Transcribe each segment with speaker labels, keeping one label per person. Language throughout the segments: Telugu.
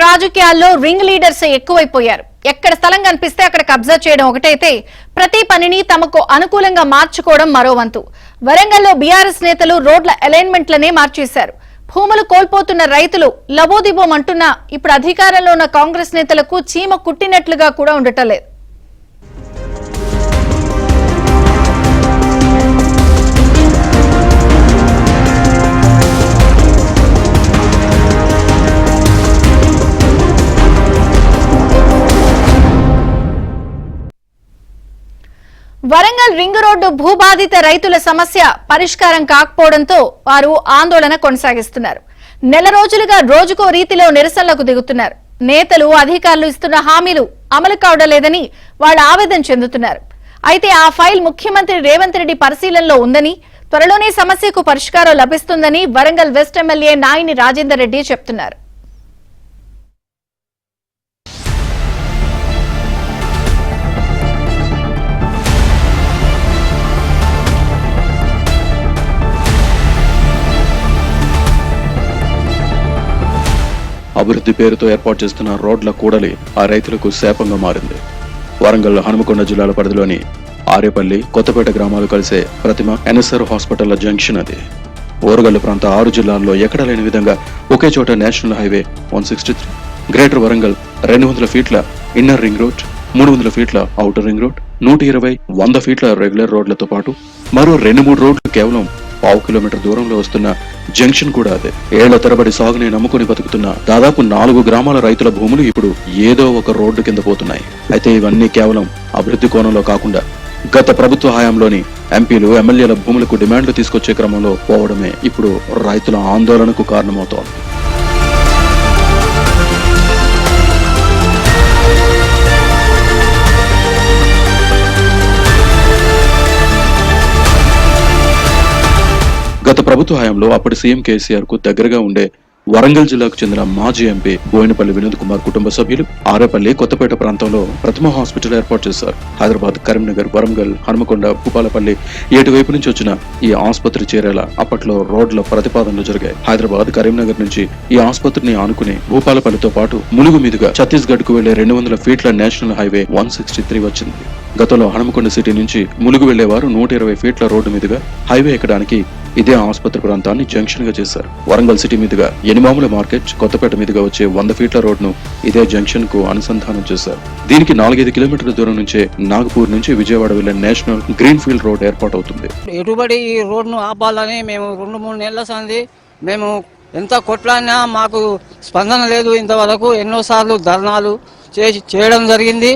Speaker 1: రాజకీయాల్లో రింగ్ లీడర్స్ ఎక్కువైపోయారు. ఎక్కడ స్థలం కనిపిస్తే అక్కడ కబ్జా చేయడం ఒకటైతే ప్రతి పనిని తమకు అనుకూలంగా మార్చుకోవడం మరో వంతు. వరంగల్లో బీఆర్ఎస్ నేతలు రోడ్ల అలైన్మెంట్లనే మార్చేశారు. భూములు కోల్పోతున్న రైతులు లబోదిబోమంటున్నా ఇప్పుడు అధికారంలో ఉన్న కాంగ్రెస్ నేతలకు చీమ కుట్టినట్లుగా కూడా ఉండటం లేదు. వరంగల్ రింగ్ రోడ్డు భూబాధిత రైతుల సమస్య పరిష్కారం కాకపోవడంతో వారు ఆందోళన కొనసాగిస్తున్నారు. నెల రోజులుగా రోజుకో రీతిలో నిరసనలకు దిగుతున్నారు. నేతలు అధికారులు ఇస్తున్న హామీలు అమలు కావడం లేదని వాళ్ళు ఆవేదన చెందుతున్నారు. అయితే ఆ ఫైల్ ముఖ్యమంత్రి రేవంత్ రెడ్డి పరిశీలనలో ఉందని, త్వరలోనే సమస్యకు పరిష్కారం లభిస్తుందని వరంగల్ వెస్ట్ ఎమ్మెల్యే నాయిని రాజేందర్ రెడ్డి చెప్తున్నారు.
Speaker 2: అభివృద్ధి పేరుతో ఏర్పాటు చేస్తున్న రోడ్ల కూడలి ఆ రైతులకు శాపంగా మారింది. వరంగల్ హనుమకొండ జిల్లాల పరిధిలోని ఆరేపల్లి, కొత్తపేట గ్రామాలు కలిసే ప్రతిమ ఎన్ఎస్ఆర్ హాస్పిటల్ జంక్షన్ అది. ఓరుగల్లు ప్రాంత 6 జిల్లాల్లో ఎక్కడ లేని విధంగా ఒకే చోట నేషనల్ హైవే 163, గ్రేటర్ వరంగల్ 200 ఫీట్ల ఇన్నర్ రింగ్ రోడ్, 300 ఫీట్ల ఔటర్ రింగ్ రోడ్, 120, 100 ఫీట్ల రెగ్యులర్ రోడ్లతో పాటు మరో 2-3 రోడ్లు కేవలం 1/2 కిలోమీటర్ దూరంలో వస్తున్న జంక్షన్ కూడా అదే. ఏళ్ల తరబడి సాగుని నమ్ముకుని బతుకుతున్న దాదాపు 4 గ్రామాల రైతుల భూములు ఇప్పుడు ఏదో ఒక రోడ్డు కింద పోతున్నాయి. అయితే ఇవన్నీ కేవలం అభివృద్ధి కోణంలో కాకుండా గత ప్రభుత్వ హయాంలోని ఎంపీలు, ఎమ్మెల్యేల భూములకు డిమాండ్లు తీసుకొచ్చే క్రమంలో పోవడమే ఇప్పుడు రైతుల ఆందోళనకు కారణమవుతోంది. గత ప్రభుత్వ హయాంలో అప్పటి సీఎం కేసీఆర్ కు దగ్గరగా ఉండే వరంగల్ జిల్లాకు చెందిన మాజీ ఎంపీ బోయినపల్లి వినోద్ కుమార్ కుటుంబ సభ్యులు ఆరేపల్లి, కొత్తపేట ప్రాంతంలో ప్రతిమ హాస్పిటల్ ఏర్పాటు చేశారు. హైదరాబాద్, కరీంనగర్, వరంగల్, హనుమకొండ, భూపాలపల్లి ఏటువైపు నుంచి వచ్చిన ఈ ఆసుపత్రి చేరేలా అప్పట్లో రోడ్ల ప్రతిపాదనలు జరిగాయి. హైదరాబాద్, కరీంనగర్ నుంచి ఈ ఆసుపత్రిని ఆనుకుని భూపాలపల్లితో పాటు ములుగు మీదుగా ఛత్తీస్గఢ్ కు వెళ్లే 200 ఫీట్ల నేషనల్ హైవే 163 వచ్చింది. గతంలో హనుమకొండ సిటీ నుంచి ములుగు వెళ్లేవారు 120 ఫీట్ల రోడ్డు మీదుగా హైవే ఎక్కడానికి ఇదే ఆసుపత్రి ప్రాంతాన్ని జంక్షన్ గా చేశారు. వరంగల్ సిటీ మీదుగా ఎనిమాముల మార్కెట్, కొత్తపేట మీదుగా వచ్చే 100 ఫీట్ల రోడ్ను ఇదే జంక్షన్ కు అనుసంధానం చేశారు. దీనికి 4-5 కిలోమీటర్ల దూరం నుంచే నాగపూర్ నుంచి విజయవాడ వెళ్లే నేషనల్ గ్రీన్ ఫీల్డ్ రోడ్ ఏర్పాటు అవుతుంది.
Speaker 3: ఎటుబడి ఈ రోడ్ను ఆపాలని మేము 2-3 నెలల సంది మేము ఎంత కొట్లాడినా మాకు స్పందన లేదు. ఇంతవరకు ఎన్నోసార్లు ధర్నాలు చేయడం జరిగింది.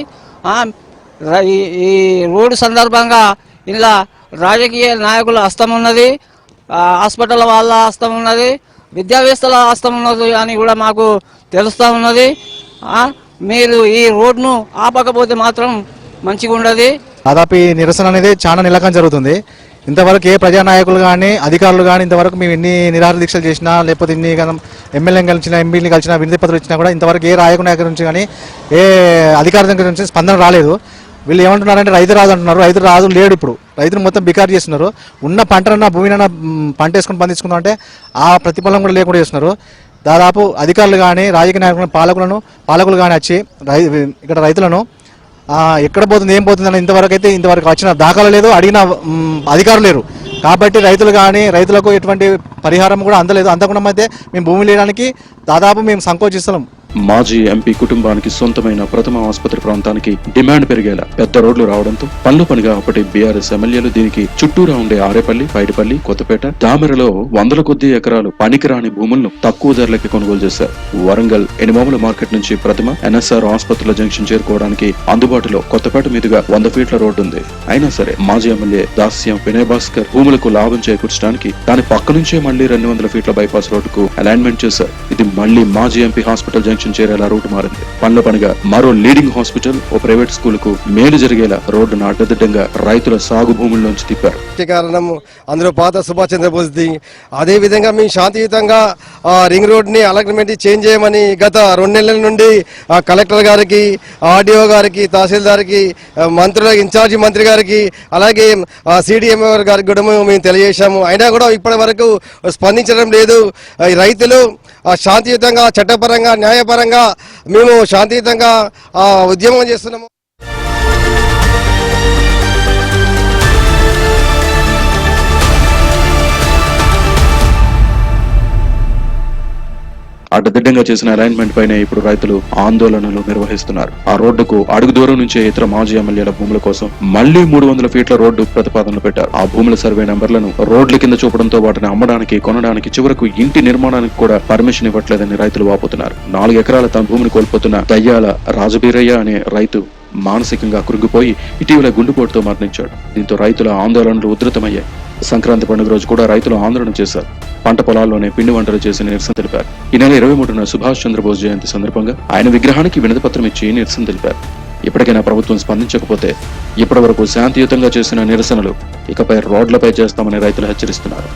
Speaker 3: ఈ రోడ్డు సందర్భంగా ఇలా రాజకీయ నాయకుల హస్తం ఉన్నది, హాస్పిటల్ వాళ్ళ హస్తం ఉన్నది, విద్యావేత్తల హస్తం ఉన్నది అని కూడా మాకు తెలుస్తూ ఉన్నది. మీరు ఈ రోడ్ను ఆపకపోతే మాత్రం మంచిగా ఉండదు.
Speaker 4: దాదాపు ఈ నిరసన అనేది చాలా నెలకం జరుగుతుంది. ఇంతవరకు ఏ ప్రజానాయకులు కానీ అధికారులు కానీ ఇంతవరకు మేము ఎన్ని నిరాహార దీక్షలు చేసినా, లేకపోతే ఇన్ని ఎమ్మెల్యేని కలిసిన, ఎంపీని కలిసిన, వినతి పత్రాలు ఇచ్చినా కూడా ఇంతవరకు ఏ నాయకుడి నుంచి కానీ ఏ అధికారి దగ్గర నుంచి స్పందన రాలేదు. వీళ్ళు ఏమంటున్నారంటే రైతు రాదు అంటున్నారు. రైతు రాదు లేడు. ఇప్పుడు రైతులు మొత్తం బికారు చేస్తున్నారు. ఉన్న పంటనన్నా భూమినన్నా పంట వేసుకొని పండించుకుందాం అంటే ఆ ప్రతిఫలం కూడా లేకుండా చేస్తున్నారు. దాదాపు అధికారులు కానీ, రాజకీయ నాయకులను, పాలకులు కానీ వచ్చి ఇక్కడ రైతులను ఎక్కడ పోతుంది, ఏం పోతుంది అని ఇంతవరకు వచ్చిన దాఖలు లేదు, అడిగిన అధికారులు లేరు. కాబట్టి రైతులు కానీ, రైతులకు ఎటువంటి పరిహారం కూడా అందలేదు. అందకుండా అయితే మేము భూమి లేడానికి దాదాపు మేము సంకోచిస్తున్నాం.
Speaker 2: మాజీ ఎంపీ కుటుంబానికి సొంతమైన ప్రథమ ఆసుపత్రి ప్రాంతానికి డిమాండ్ పెరిగేలా పెద్ద రోడ్లు రావడంతో పనిగా అప్పటి బీఆర్ఎస్ ఎమ్మెల్యేలు దీనికి చుట్టూరా ఉండే ఆరేపల్లి, పైడిపల్లి, కొత్తపేట, దామెరలో 100 కొద్ది ఎకరాలు పనికిరాని భూములను తక్కువ ధరలకి కొనుగోలు చేశారు. వరంగల్ ఎనిమాముల మార్కెట్ నుంచి ప్రతిమ ఎన్ఎస్ఆర్ హాస్పిటల్ జంక్షన్ చేరుకోవడానికి అందుబాటులో కొత్తపేట మీదుగా 100 ఫీట్ల రోడ్డు ఉంది. అయినా సరే మాజీ ఎమ్మెల్యే దాస్యం వినయ్ భాస్కర్ భూములకు లాభం చేకూర్చడానికి దాని పక్క నుంచే మళ్లీ 200 ఫీట్ల బైపాస్ రోడ్డుకు అలైన్మెంట్ చేశారు. ఇది మళ్లీ మాజీ ఎంపీ హాస్పిటల్ జంక్షన్ చేరేలా రూట్ మారింది. పనిగా మరో లీడింగ్ హాస్పిటల్, ఓ ప్రైవేట్ స్కూల్ కు మేలు జరిగేలా రోడ్డును అడ్డదిడ్డంగా రైతుల సాగు భూముల్లోంచి తిప్పారు.
Speaker 5: కారణం అందులో పాత సుభాష్ చంద్రబోస్ ది. అదే విధంగా మేము శాంతియుతంగా రింగ్ రోడ్ ని అలైన్మెంట్ చేంజ్ చేయమని గత 2 నెలల నుండి కలెక్టర్ గారికి, ఆర్డీఓ గారికి, తహసీల్దార్కి, మంత్రుల ఇన్ఛార్జి మంత్రి గారికి, అలాగే సిడిఎంఓ గారికి కూడా మేము తెలియజేశాము. అయినా కూడా ఇప్పటి వరకు స్పందించడం లేదు. రైతులు శాంతియుతంగా, చట్టపరంగా, న్యాయ న్యాయపరంగా మేము శాంతియుతంగా ఉద్యమం చేస్తున్నాము.
Speaker 2: అడ్డదిడ్డంగా చేసిన అలైన్మెంట్ పైన ఇప్పుడు రైతులు ఆందోళనలు నిర్వహిస్తున్నారు. ఆ రోడ్డుకు అడుగు దూరం నుంచే ఇతర మాజీ ఎమ్మెల్యేల భూముల కోసం మళ్లీ 300 ఫీట్ల రోడ్డు ప్రతిపాదనలు పెట్టారు. ఆ భూముల సర్వే నెంబర్లను రోడ్ల కింద చూపడంతో వాటిని అమ్మడానికి, కొనడానికి, చివరకు ఇంటి నిర్మాణానికి కూడా పర్మిషన్ ఇవ్వట్లేదని రైతులు వాపోతున్నారు. 4 ఎకరాల తన భూమిని కోల్పోతున్న దయ్యాల రాజబీరయ్య అనే రైతు మానసికంగా కృంగిపోయి ఇటీవల గుండెపోటుతో మరణించాడు. దీంతో రైతుల ఆందోళనలు ఉధృతమయ్యాయి. సంక్రాంతి పండుగ రోజు కూడా రైతులు ఆందోళన చేశారు. పంట పొలాల్లోనే పిండి వంటలు చేసి నిరసన తెలిపారు. ఈ నెల 23న సుభాష్ చంద్రబోస్ జయంతి సందర్భంగా ఆయన విగ్రహానికి వినతి పత్రం ఇచ్చి నిరసన తెలిపారు. ఇప్పటికైనా ప్రభుత్వం స్పందించకపోతే ఇప్పటి వరకు శాంతియుతంగా చేసిన నిరసనలు ఇకపై రోడ్లపై చేస్తామని రైతులు హెచ్చరిస్తున్నారు.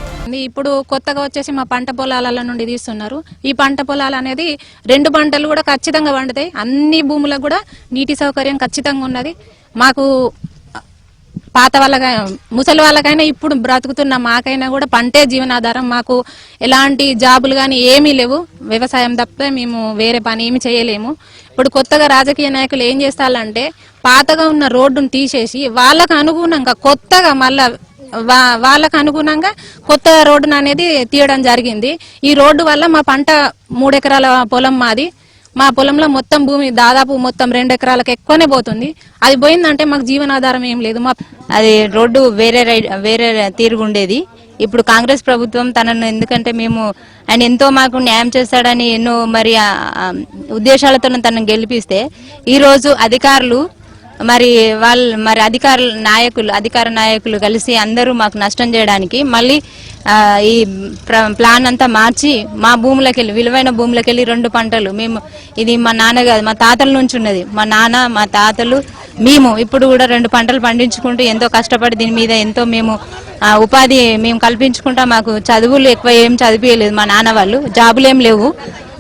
Speaker 6: ఇప్పుడు కొత్తగా వచ్చేసి మా పంట పొలాల నుండి తీస్తున్నారు. ఈ పంట పొలాలు అనేది 2 పంటలు కూడా ఖచ్చితంగా పండుతాయి. అన్ని భూములకు కూడా నీటి సౌకర్యం ఖచ్చితంగా ఉన్నది. మాకు పాత వాళ్ళకైనా ముసలి వాళ్ళకైనా ఇప్పుడు బ్రతుకుతున్న మాకైనా కూడా పంటే జీవనాధారం. మాకు ఎలాంటి జాబులు కానీ ఏమీ లేవు. వ్యవసాయం తప్పితే మేము వేరే పని ఏమి చేయలేము. ఇప్పుడు కొత్తగా రాజకీయ నాయకులు ఏం చేస్తారంటే పాతగా ఉన్న రోడ్డును తీసేసి వాళ్ళకు అనుగుణంగా కొత్తగా మళ్ళా వాళ్ళకు అనుగుణంగా కొత్త రోడ్డును అనేది తీయడం జరిగింది. ఈ రోడ్డు వల్ల మా పంట 3 ఎకరాల పొలం మాది. మా పొలంలో మొత్తం భూమి దాదాపు మొత్తం 2 ఎకరాలకు ఎక్కువనే పోతుంది. అది పోయిందంటే మాకు జీవనాధారం ఏం లేదు.
Speaker 7: అది రోడ్డు వేరే తీరుగుండేది. ఇప్పుడు కాంగ్రెస్ ప్రభుత్వం తనను, ఎందుకంటే మేము ఆయన ఎంతో మాకు న్యాయం చేస్తాడని ఎన్నో మరి ఉద్దేశాలతో తనను గెలిపిస్తే ఈరోజు అధికారులు అధికార నాయకులు కలిసి అందరూ మాకు నష్టం చేయడానికి మళ్ళీ ఈ ప్లాన్ అంతా మార్చి మా భూములకెళ్ళి, విలువైన భూములకెళ్ళి 2 పంటలు మేము, ఇది మా నాన్న కాదు మా తాతల నుంచి ఉన్నది. మా నాన్న, మా తాతలు, మేము ఇప్పుడు కూడా 2 పంటలు పండించుకుంటూ ఎంతో కష్టపడి దీని మీద ఎంతో మేము ఉపాధి మేము కల్పించుకుంటా. మాకు చదువులు ఎక్కువ ఏం చదివించలేదు మా నాన్న వాళ్ళు. జాబులు ఏం లేవు.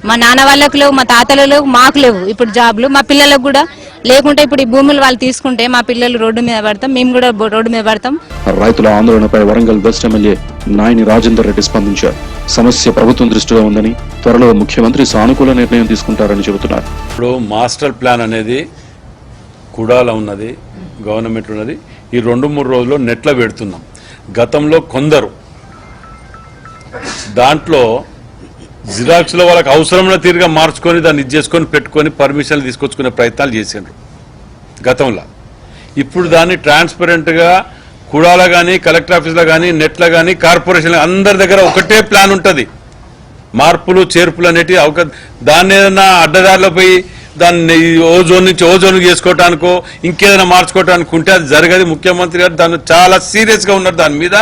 Speaker 7: మా నాన్న వాళ్ళకు లేవు, మా తాతలు లేవు, మాకు లేవు ఇప్పుడు జాబులు. మా పిల్లలకు కూడా లేకుంటే ఇప్పుడు ఈ భూములు వాళ్ళు తీసుకుంటే మా పిల్లలు రోడ్డు మీద పడతాం, మేము కూడా రోడ్డు మీద పడతాం.
Speaker 2: రైతుల ఆందోళనపై వరంగల్ వెస్ట్ ఎమ్మెల్యే నాయని రాజేందర్ రెడ్డి స్పందించారు. సమస్య ప్రభుత్వం దృష్టిలో ఉందని, త్వరలో ముఖ్యమంత్రి సానుకూల నిర్ణయం తీసుకుంటారని చెబుతున్నారు.
Speaker 8: ఇప్పుడు మాస్టర్ ప్లాన్ అనేది కుడాల ఉన్నది, గవర్నమెంట్ ఉన్నది. ఈ 2-3 రోజుల్లో నెట్లో పెడుతున్నాం. గతంలో కొందరు దాంట్లో జిరాక్స్లో వాళ్ళకి అవసరంలో తీరుగా మార్చుకొని దాన్ని చేసుకొని పెట్టుకొని పర్మిషన్లు తీసుకొచ్చుకునే ప్రయత్నాలు చేసిండ్రు గతంలో. ఇప్పుడు దాన్ని ట్రాన్స్పరెంట్గా కుడాల కానీ, కలెక్టర్ ఆఫీస్లో కానీ, నెట్లో కానీ, కార్పొరేషన్ అందరి దగ్గర ఒకటే ప్లాన్ ఉంటుంది. మార్పులు చేర్పులు అనేటివి దాన్ని ఏదైనా అడ్డదారిలో పోయి దాన్ని ఓజోన్ నుంచి ఓజోన్ చేసుకోవటానికో ఇంకేదైనా మార్చుకోవటానికి ఉంటే అది జరగదు. ముఖ్యమంత్రి గారు దాన్ని చాలా సీరియస్గా ఉన్నారు. దాని మీద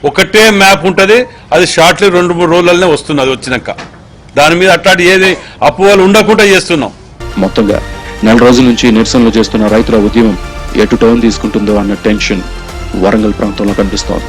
Speaker 8: ఒకటే మ్యాప్ ఉంటుంది. అది షార్ట్లీ 2-3 రోజులనే వస్తుంది. అది వచ్చినాక దాని మీద అట్లాంటి ఏది అపోహలు ఉండకుండా చేస్తున్నాం.
Speaker 2: మొత్తంగా 4 రోజుల నుంచి నిరసనలు చేస్తున్న రైతుల ఉద్యమం ఎటు టర్న్ తీసుకుంటుందో అన్న టెన్షన్ వరంగల్ ప్రాంతంలో కనిపిస్తోంది.